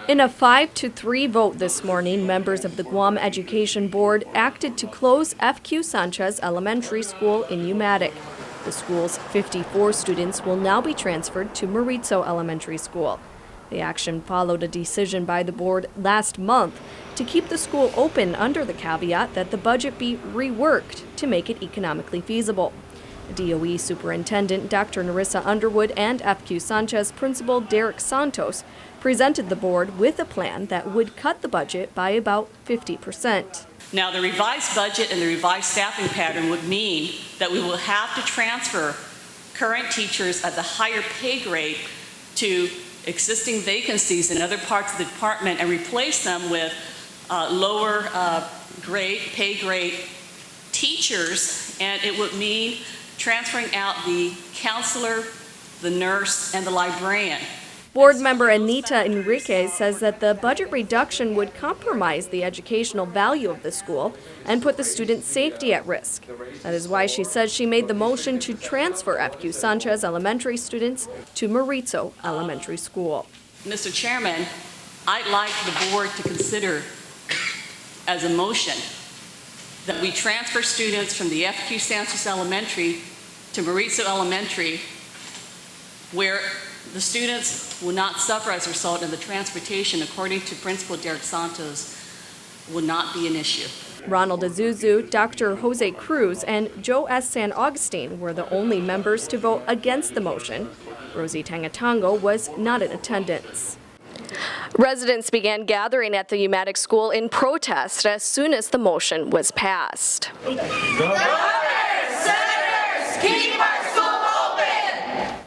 In a 5-3 vote this morning, members of the Guam Education Board acted to close F.Q. Sanchez Elementary School in Umatic. The school's 54 students will now be transferred to Maritzo Elementary School. The action followed a decision by the board last month to keep the school open under the caveat that the budget be reworked to make it economically feasible. DOE Superintendent Dr. Narissa Underwood and F.Q. Sanchez Principal Derek Santos presented the board with a plan that would cut the budget by about 50%. Now, the revised budget and the revised staffing pattern would mean that we will have to transfer current teachers at the higher pay grade to existing vacancies in other parts of the department and replace them with lower pay grade teachers, and it would mean transferring out the counselor, the nurse, and the librarian. Board member Anita Enriquez says that the budget reduction would compromise the educational value of the school and put the students' safety at risk. That is why she says she made the motion to transfer F.Q. Sanchez Elementary students to Maritzo Elementary School. Mr. Chairman, I'd like the board to consider as a motion that we transfer students from the F.Q. Sanchez Elementary to Maritzo Elementary, where the students will not suffer as a result, and the transportation, according to Principal Derek Santos, will not be an issue. Ronald Azuzu, Dr. Jose Cruz, and Joe S. San Augustine were the only members to vote against the motion. Rosie Tangatango was not in attendance. Residents began gathering at the Umatic School in protest as soon as the motion was passed.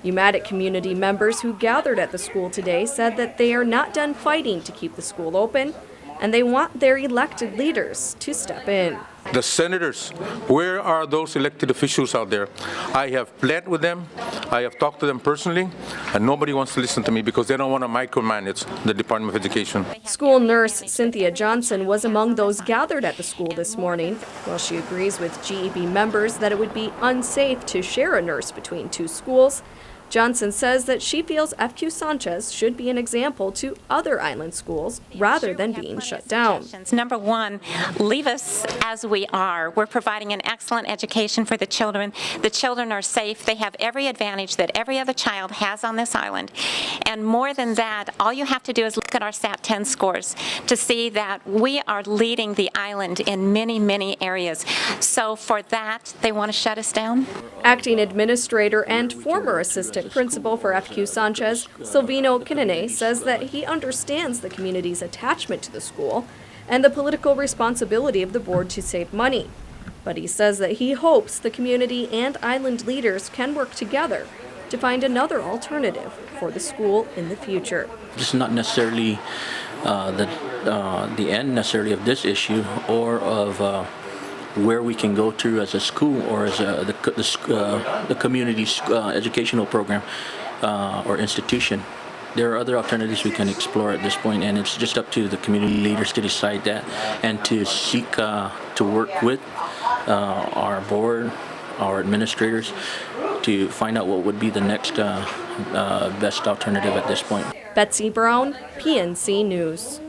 Umatic community members who gathered at the school today said that they are not done fighting to keep the school open, and they want their elected leaders to step in. The senators, where are those elected officials out there? I have pled with them, I have talked to them personally, and nobody wants to listen to me because they don't want to micromanage the Department of Education. School nurse Cynthia Johnson was among those gathered at the school this morning. While she agrees with GEB members that it would be unsafe to share a nurse between two schools, Johnson says that she feels F.Q. Sanchez should be an example to other island schools rather than being shut down. Number one, leave us as we are. We're providing an excellent education for the children. The children are safe. They have every advantage that every other child has on this island. And more than that, all you have to do is look at our SAT 10 scores to see that we are leading the island in many, many areas. So for that, they want to shut us down. Acting Administrator and former Assistant Principal for F.Q. Sanchez, Silvino Kinane, says that he understands the community's attachment to the school and the political responsibility of the board to save money. But he says that he hopes the community and island leaders can work together to find another alternative for the school in the future. This is not necessarily the end necessarily of this issue or of where we can go to as a school or as the community's educational program or institution. There are other alternatives we can explore at this point, and it's just up to the community leaders to decide that and to seek to work with our board, our administrators, to find out what would be the next best alternative at this point. Betsy Brown, PNC News.